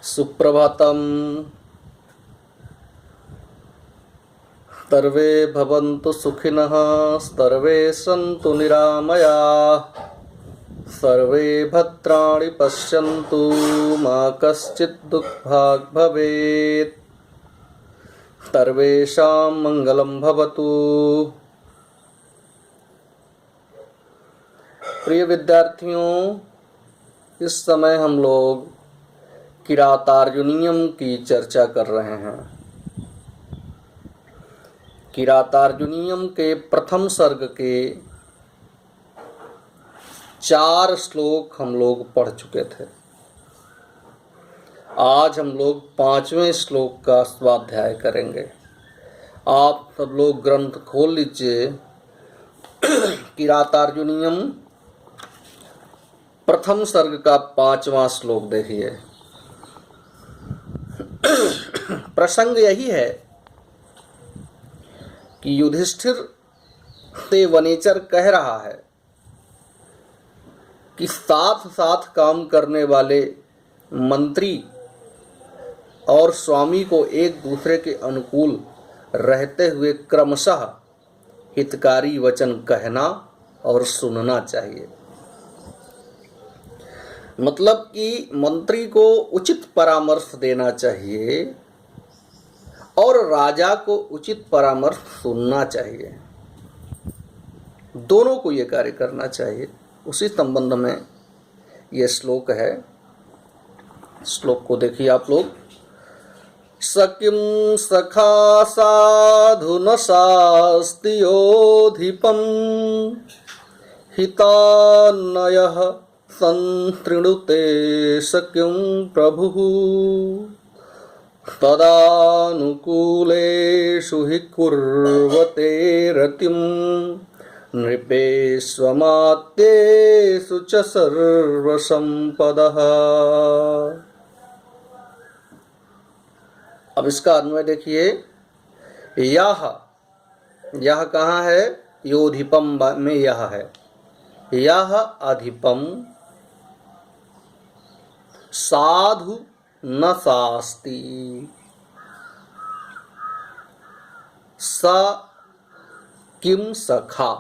सुप्रभातम्। सर्वे भवन्तु सुखिनः, सर्वे सन्तु निरामयाः, सर्वे भद्राणि पश्यन्तु, मा कश्चित् दुःखभाग् भवेत्। सर्वेषां मङ्गलं भवतु। प्रिय विद्यार्थियों, इस समय हम लोग किरातार्जुनीयम की चर्चा कर रहे हैं। किरातार्जुनीयम के प्रथम सर्ग के 4 श्लोक हम लोग पढ़ चुके थे। आज हम लोग 5वें श्लोक का स्वाध्याय करेंगे। आप सब लोग ग्रंथ खोल लीजिए। किरातार्जुनीयम प्रथम सर्ग का 5वां श्लोक देखिए। प्रसंग यही है कि युधिष्ठिर से वनेचर कह रहा है कि साथ साथ काम करने वाले मंत्री और स्वामी को एक दूसरे के अनुकूल रहते हुए क्रमशः हितकारी वचन कहना और सुनना चाहिए। मतलब कि मंत्री को उचित परामर्श देना चाहिए और राजा को उचित परामर्श सुनना चाहिए। दोनों को ये कार्य करना चाहिए। उसी संबंध में ये श्लोक है। श्लोक को देखिए आप लोग। सकिं सखा साधु न शास्ति योधिपम् हितान्नयः संतृणुते सकिं प्रभुः तदानुकूलेषु हि कुर्वते रतिं नृपेष्वमात्येषु च सर्वसंपदः। अब इसका अन्वय देखिए। यह कहाँ है? योधिपम में यह है। यह अधिपम साधु न शास्ति स किम सखा।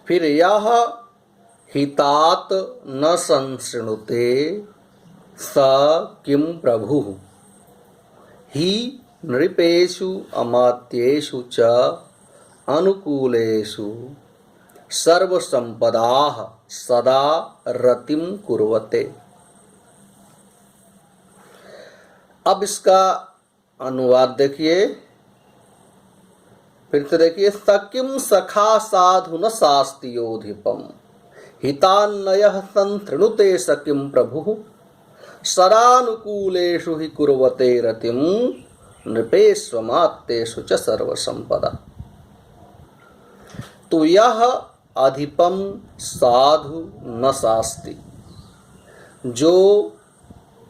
फिर यह हितात न संशृणुते स किम प्रभु हि नृपेषु अमात्येषु च अनुकूलेषु सर्वसंपदाः सदा रतिम कुर्वते। अब इसका अनुवाद देखिए। फिर से देखिए। सकिम सखा साधु न शास्ति योधिपम हितान्नयः संतृणुते सकिम प्रभु सदानुकूलेषु हि कुर्वते रतिम नृपेष्वमात्येषु च सर्वसंपदा। तो यह अधिपम साधु न शास्ति। जो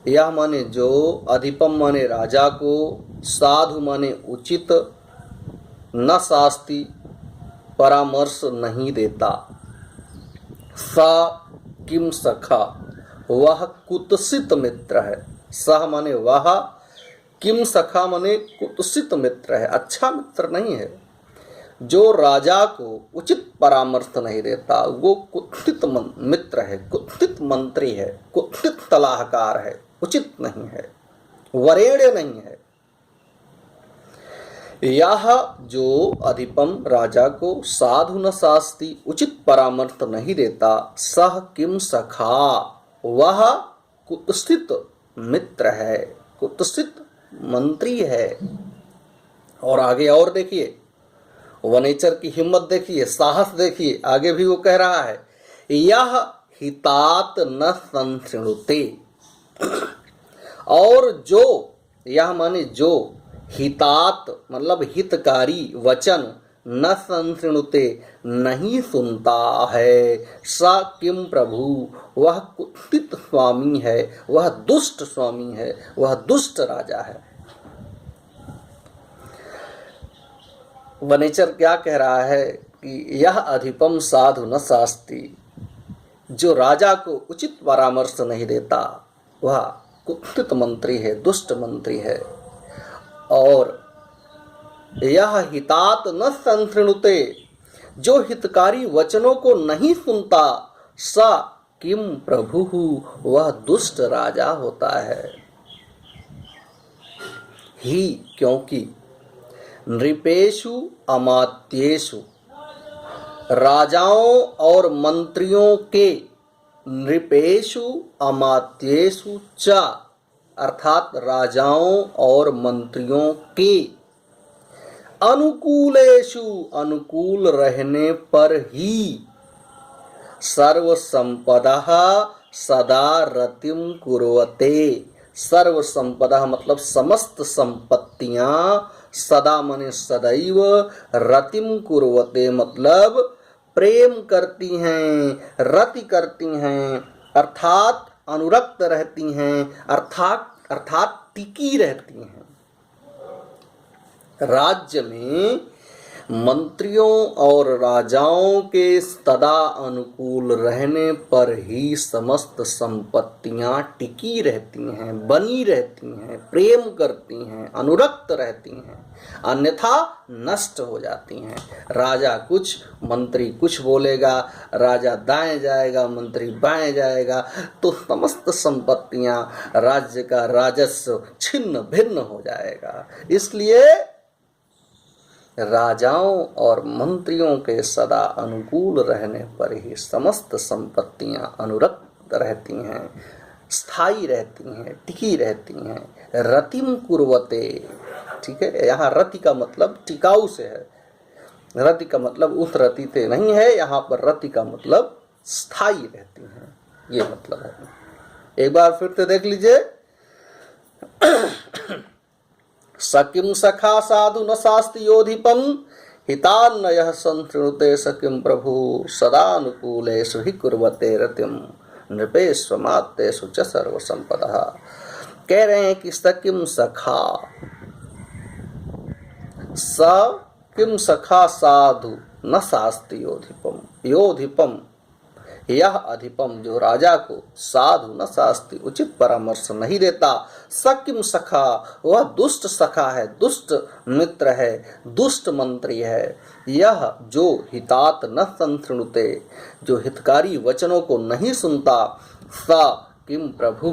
यह माने जो, अधिपम माने राजा को, साधु माने उचित, न शास्ति परामर्श नहीं देता। सा किम सखा, वह कुत्सित मित्र है। सह माने वह, किम सखा माने कुत्सित मित्र है, अच्छा मित्र नहीं है। जो राजा को उचित परामर्श नहीं देता वो कुत्सित मित्र है, कुत्सित मंत्री है, कुत्सित सलाहकार है, उचित नहीं है, वरेण्य नहीं है। यह जो अधिपम राजा को साधु न शास्ति उचित परामर्श नहीं देता, सह किम सखा, वह कुत्सित मित्र है, कुत्सित मंत्री है। और आगे और देखिए। वनेचर की हिम्मत देखिए, साहस देखिए। आगे भी वो कह रहा है यह हितात न संशृणुते। और जो, यह माने जो, हितात मतलब हितकारी वचन, न संशृणुते नहीं सुनता है, स किम प्रभु, वह कुत्सित स्वामी है, वह दुष्ट स्वामी है, वह दुष्ट राजा है। वनेचर क्या कह रहा है कि यह अधिपम साधु न शास्ति, जो राजा को उचित परामर्श नहीं देता वह कुत्सित मंत्री है, दुष्ट मंत्री है। और यह हितात न संशृणुते, जो हितकारी वचनों को नहीं सुनता, सा किम प्रभु, वह दुष्ट राजा होता है। ही क्योंकि नृपेषु अमात्येषु, राजाओं और मंत्रियों के, नृपेषु अमात्येषु च, अर्थात राजाओं और मंत्रियों के, अनुकूलेषु, अनुकूल रहने पर ही, सर्व संपदा सदा रतिम कुर्वते, सर्व संपदा मतलब समस्त संपत्तियां, सदा मने सदैव, रतिम कुर्वते मतलब प्रेम करती हैं, रति करती हैं, अर्थात अनुरक्त रहती हैं, अर्थात टिकी रहती हैं। राज्य में मंत्रियों और राजाओं के सदा अनुकूल रहने पर ही समस्त संपत्तियां टिकी रहती हैं, बनी रहती हैं, प्रेम करती हैं, अनुरक्त रहती हैं, अन्यथा नष्ट हो जाती हैं। राजा कुछ, मंत्री कुछ बोलेगा, राजा दाएं जाएगा, मंत्री बाएं जाएगा, तो समस्त संपत्तियां, राज्य का राजस्व छिन्न भिन्न हो जाएगा। इसलिए राजाओं और मंत्रियों के सदा अनुकूल रहने पर ही समस्त संपत्तियां अनुरक्त रहती हैं, स्थायी रहती हैं, टिकी रहती हैं। रतिम कुर्वते, ठीक है, यहाँ रति का मतलब टिकाऊ से है, रति का मतलब उस रति से नहीं है, यहाँ पर रति का मतलब स्थायी रहती हैं, ये मतलब है। एक बार फिर से देख लीजिए। सकिम सखा साधु न शास्ति योधिपम, हितान्नयः संशृणुते सकिम प्रभु, सदानुकूलेषु हि कुर्वते रतिम, नृपेष्वमात्येषु च सर्व संपदा। कह रहे हैं कि सकिम सखा, सकिम सखा साधु न शास्ति योधिपम, योधिपम यह अधिपम जो राजा को साधु न शास्ति उचित परामर्श नहीं देता, सकिम सखा वह दुष्ट सखा है, दुष्ट मित्र है, दुष्ट मंत्री है। यह जो हितात न संशृणुते, जो हितकारी वचनों को नहीं सुनता, सा किम प्रभु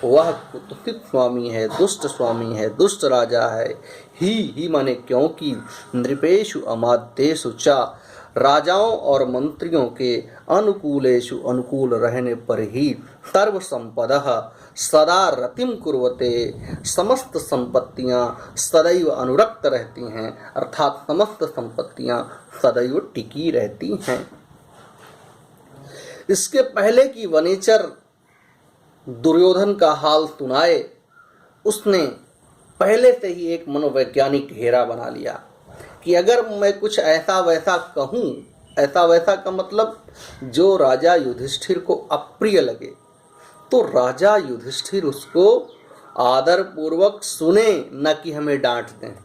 वह कुत्सित स्वामी है, दुष्ट स्वामी है, दुष्ट राजा है। ही माने क्योंकि नृपेषु अमात्येषु च, राजाओं और मंत्रियों के अनुकूलेषु अनुकूल रहने पर ही सर्व संपदः सदा रतिम कुर्वते, समस्त संपत्तियां सदैव अनुरक्त रहती हैं, अर्थात समस्त संपत्तियां सदैव टिकी रहती हैं। इसके पहले की वनेचर दुर्योधन का हाल सुनाए, उसने पहले से ही एक मनोवैज्ञानिक घेरा बना लिया कि अगर मैं कुछ ऐसा वैसा कहूँ, ऐसा वैसा का मतलब जो राजा युधिष्ठिर को अप्रिय लगे, तो राजा युधिष्ठिर उसको आदर पूर्वक सुने, न कि हमें डांट दें।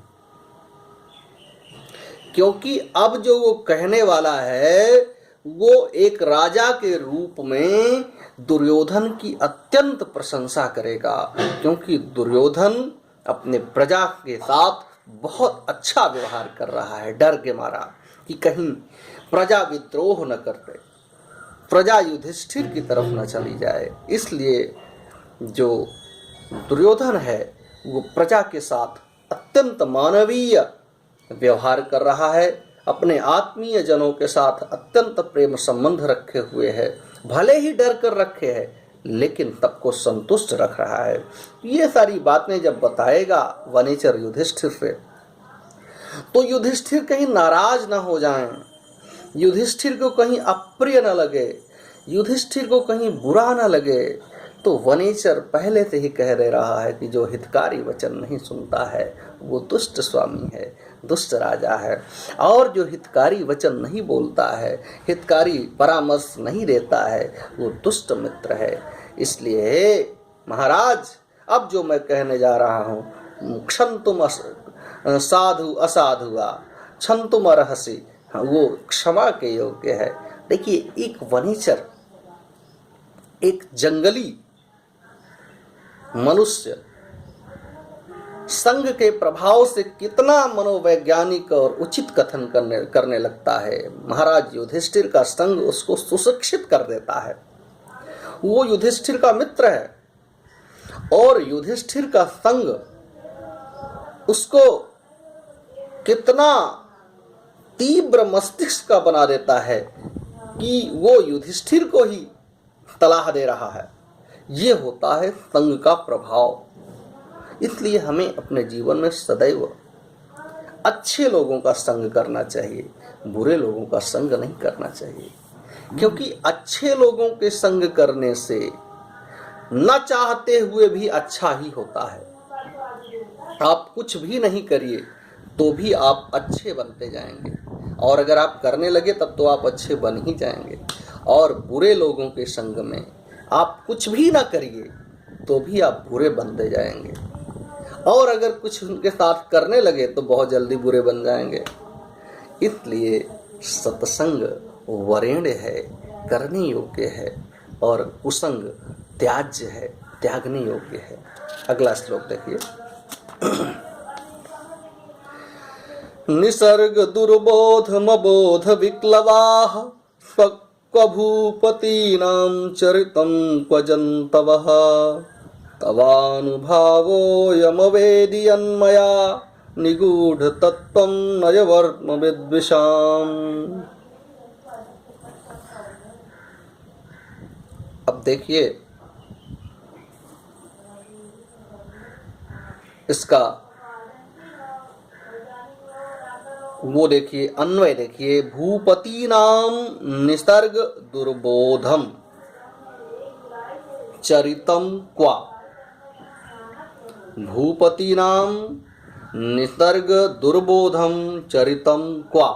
क्योंकि अब जो वो कहने वाला है वो एक राजा के रूप में दुर्योधन की अत्यंत प्रशंसा करेगा, क्योंकि दुर्योधन अपने प्रजा के साथ बहुत अच्छा व्यवहार कर रहा है, डर के मारा कि कहीं प्रजा विद्रोह न कर दे, प्रजा युधिष्ठिर की तरफ न चली जाए। इसलिए जो दुर्योधन है वो प्रजा के साथ अत्यंत मानवीय व्यवहार कर रहा है, अपने आत्मीय जनों के साथ अत्यंत प्रेम संबंध रखे हुए है, भले ही डर कर रखे है लेकिन सबको संतुष्ट रख रहा है। ये सारी बातें जब बताएगा वनेचर युधिष्ठिर से, तो युधिष्ठिर कहीं नाराज ना हो जाएं, युधिष्ठिर को कहीं अप्रिय न लगे, युधिष्ठिर को कहीं बुरा न लगे, तो वनेचर पहले से ही कह दे रहा है कि जो हितकारी वचन नहीं सुनता है वो दुष्ट स्वामी है, दुष्ट राजा है, और जो हितकारी वचन नहीं बोलता है, हितकारी परामर्श नहीं देता है, वो दुष्ट मित्र है। इसलिए महाराज अब जो मैं कहने जा रहा हूँ, क्षंतुम साधु असाधुआ क्षंतुम अर्हसि, वो क्षमा के योग्य है। देखिए एक वनेचर एक जंगली मनुष्य संग के प्रभाव से कितना मनोवैज्ञानिक और उचित कथन करने लगता है। महाराज युधिष्ठिर का संग उसको सुशिक्षित कर देता है। वो युधिष्ठिर का मित्र है और युधिष्ठिर का संग उसको कितना तीव्र मस्तिष्क का बना देता है कि वो युधिष्ठिर को ही सलाह दे रहा है। ये होता है संग का प्रभाव। इसलिए हमें अपने जीवन में सदैव अच्छे लोगों का संग करना चाहिए, बुरे लोगों का संग नहीं करना चाहिए। क्योंकि अच्छे लोगों के संग करने से न चाहते हुए भी अच्छा ही होता है। आप कुछ भी नहीं करिए तो भी आप अच्छे बनते जाएंगे, और अगर आप करने लगे तब तो आप अच्छे बन ही जाएंगे। और बुरे लोगों के संग में आप कुछ भी ना करिए तो भी आप बुरे बनते जाएंगे, और अगर कुछ उनके साथ करने लगे तो बहुत जल्दी बुरे बन जाएंगे। इसलिए सत्संग वरेण्य है, करने योग्य है, और कुसंग त्याज्य है, त्यागने योग्य है। अगला श्लोक देखिए। निसर्ग दुर्बोध मबोध विक्लवाः स्वभूपतीनां चरितं क्वजन्तवः तवानुभावोऽयमवेदियन्मया निगूढ़ तत्त्वं नयवर्त्म विद्विषाम्। अब देखिए इसका वो देखिए अन्वय देखिए। भूपतीनाम निसर्ग दुर्बोधम चरितम क्वा। भूपतीनाम निसर्ग दुर्बोधम चरितम क्वा।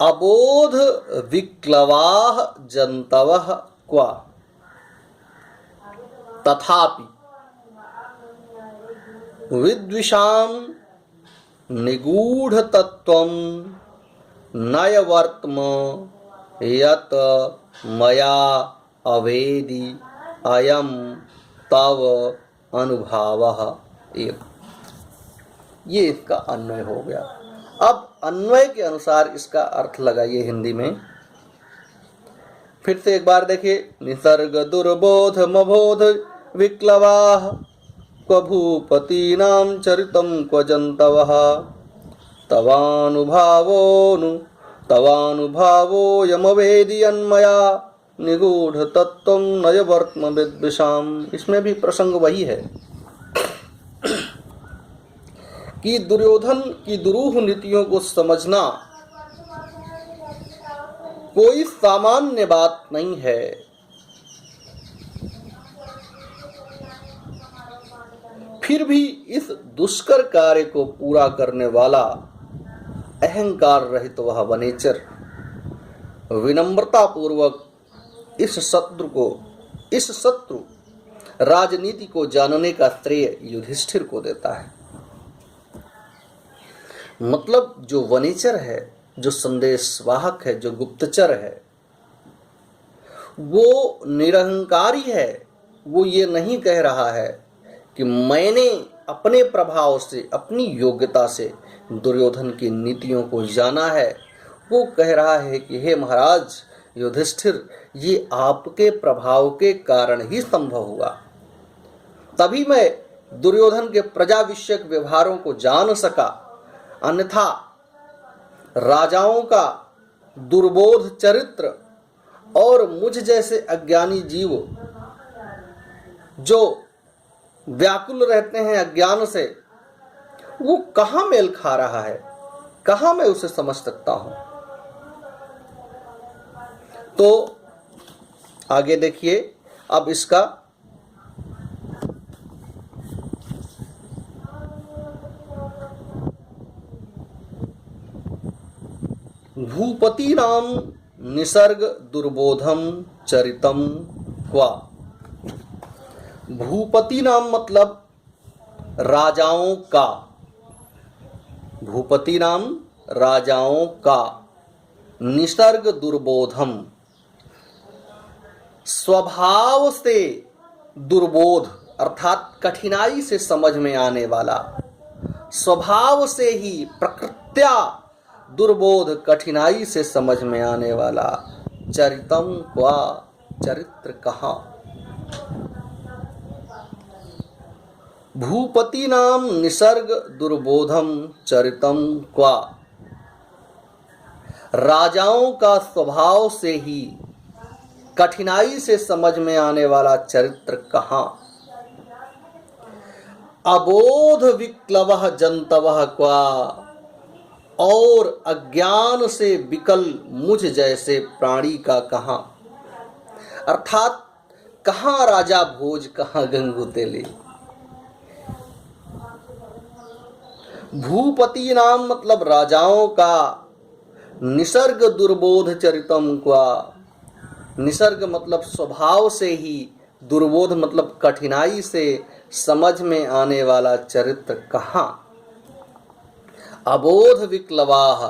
अबोध विक्लवाः जन्तवः क्वा। तथापि विद्विषां निगूढ़ तत्त्वं नयवर्त्म यत् मया अवेदि अयं तव अनुभावः। ये इसका अन्वय हो गया। अब अन्वय के अनुसार इसका अर्थ लगाइए हिंदी में। फिर से एक बार देखिए। निसर्ग दुर्बोध मबोध विक्लवाः क्वभूपतीनां चरितं क्वजन्तवः तवानुभावोऽयमवेदियन्मया निगूढ़ तत्त्वं नयवर्त्म विद्विषाम्। इसमें भी प्रसंग वही है कि दुर्योधन की दुरूह नीतियों को समझना कोई सामान्य बात नहीं है। फिर भी इस दुष्कर कार्य को पूरा करने वाला अहंकार रहित वह वनेचर विनम्रता पूर्वक इस शत्रु राजनीति को जानने का श्रेय युधिष्ठिर को देता है। मतलब जो वनेचर है, जो संदेशवाहक है, जो गुप्तचर है, वो निरहंकारी है। वो ये नहीं कह रहा है कि मैंने अपने प्रभाव से, अपनी योग्यता से दुर्योधन की नीतियों को जाना है। वो कह रहा है कि हे महाराज युधिष्ठिर, ये आपके प्रभाव के कारण ही संभव हुआ, तभी मैं दुर्योधन के प्रजा विषयक व्यवहारों को जान सका। अन्यथा राजाओं का दुर्बोध चरित्र और मुझ जैसे अज्ञानी जीव जो व्याकुल रहते हैं अज्ञान से, वो कहां मेल खा रहा है, कहां मैं उसे समझ सकता हूं। तो आगे देखिए अब इसका भूपतीनां निसर्ग दुर्बोधम चरितम क्वा। भूपति नाम मतलब राजाओं का। भूपति नाम राजाओं का। निसर्ग दुर्बोधम स्वभाव से दुर्बोध अर्थात कठिनाई से समझ में आने वाला, स्वभाव से ही प्रकृत्या दुर्बोध कठिनाई से समझ में आने वाला चरितम क्वा, चरित्र कहाँ। भूपति नाम निसर्ग दुर्बोधम चरितम क्वा, राजाओं का स्वभाव से ही कठिनाई से समझ में आने वाला चरित्र कहाँ। अबोध विक्लवः जंतवः क्वा, और अज्ञान से विकल मुझ जैसे प्राणी का कहाँ। अर्थात कहाँ राजा भोज, कहाँ गंगू तेली। भूपति नाम मतलब राजाओं का, निसर्ग दुर्बोध चरितम क्वा, निसर्ग मतलब स्वभाव से ही, दुर्बोध मतलब कठिनाई से समझ में आने वाला चरित्र कहाँ। अबोध विक्लवाह,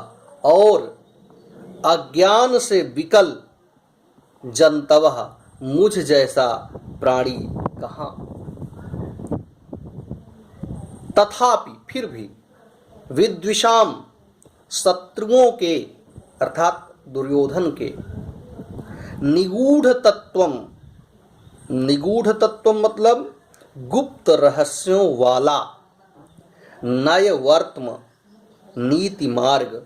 और अज्ञान से विकल, जंतवः मुझ जैसा प्राणी कहाँ। तथापि फिर भी, विद्विषाम शत्रुओं के अर्थात दुर्योधन के, निगूढ़ तत्वम, निगूढ़ तत्वम मतलब गुप्त रहस्यों वाला, नय वर्तम नीति मार्ग,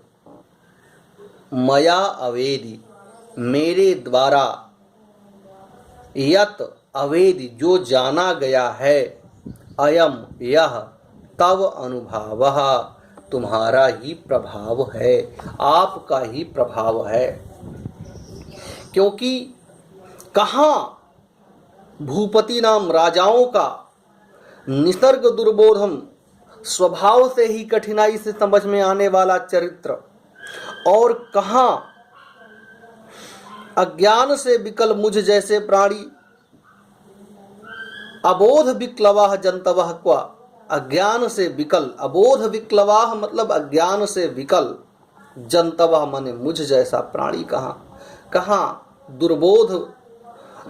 मया अवेदी मेरे द्वारा, यत अवेदी जो जाना गया है, अयम यह, तव अनुभवः तुम्हारा ही प्रभाव है, आपका ही प्रभाव है। क्योंकि कहाँ भूपति नाम राजाओं का, निसर्ग दुर्बोधम स्वभाव से ही कठिनाई से समझ में आने वाला चरित्र, और कहाँ अज्ञान से विकल मुझ जैसे प्राणी। अबोध विक्लवाह जंतवः क्वा, अज्ञान से विकल, अबोध विक्लवाह मतलब अज्ञान से विकल, जंतवः माने मुझ जैसा प्राणी कहाँ। कहाँ दुर्बोध,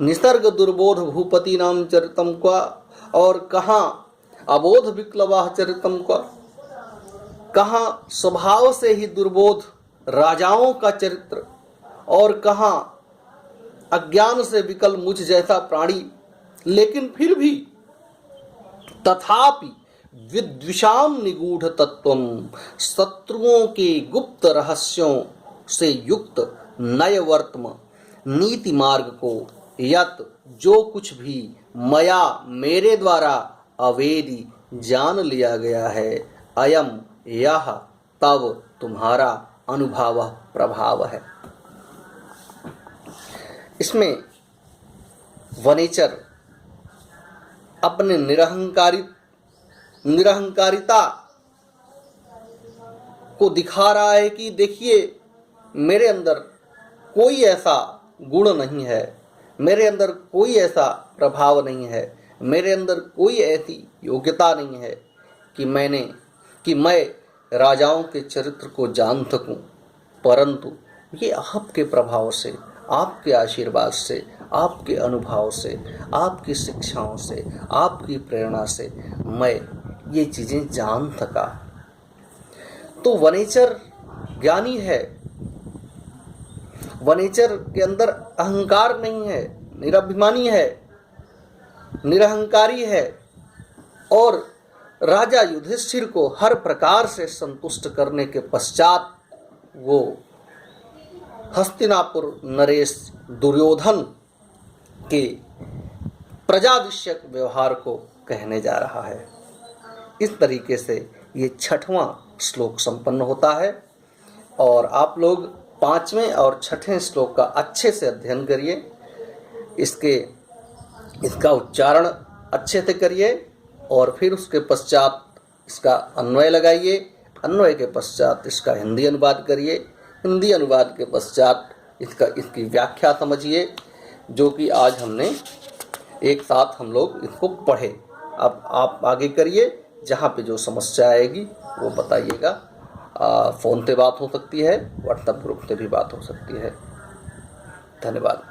निसर्ग दुर्बोध भूपति नाम चरितम क्वा, और कहाँ अबोध विक्लवाह चरितम क्वा, कहाँ स्वभाव से ही दुर्बोध राजाओं का चरित्र, और कहाँ अज्ञान से विकल मुझ जैसा प्राणी। लेकिन फिर भी तथापि विद्विषाम निगूढ़ तत्वम, शत्रुओं के गुप्त रहस्यों से युक्त नयवर्तम नीति मार्ग को, यत जो कुछ भी, मया मेरे द्वारा, अवेदी जान लिया गया है, अयम यह, तव तुम्हारा अनुभव प्रभाव है। इसमें वनेचर अपने निरहंकारिता को दिखा रहा है कि देखिए मेरे अंदर कोई ऐसा गुण नहीं है, मेरे अंदर कोई ऐसा प्रभाव नहीं है, मेरे अंदर कोई ऐसी योग्यता नहीं है कि मैं राजाओं के चरित्र को जान सकूं, परंतु ये आपके प्रभाव से, आपके आशीर्वाद से, आपके अनुभव से, आपकी शिक्षाओं से, आपकी प्रेरणा से मैं ये चीज़ें जान सका। तो वनेचर ज्ञानी है, वनेचर के अंदर अहंकार नहीं है, निराभिमानी है, निरहंकारी है, और राजा युधिष्ठिर को हर प्रकार से संतुष्ट करने के पश्चात वो हस्तिनापुर नरेश दुर्योधन के प्रजाविषयक व्यवहार को कहने जा रहा है। इस तरीके से ये 6वां श्लोक संपन्न होता है, और आप लोग 5वें और 6ठें श्लोक का अच्छे से अध्ययन करिए, इसका उच्चारण अच्छे से करिए, और फिर उसके पश्चात इसका अन्वय लगाइए, अन्वय के पश्चात इसका हिंदी अनुवाद करिए, हिंदी अनुवाद के पश्चात इसकी व्याख्या समझिए, जो कि आज हमने एक साथ हम लोग इसको पढ़े। अब आप आगे करिए, जहाँ पे जो समस्या आएगी वो बताइएगा। फ़ोन पे बात हो सकती है, व्हाट्सएप ग्रुप से भी बात हो सकती है। धन्यवाद।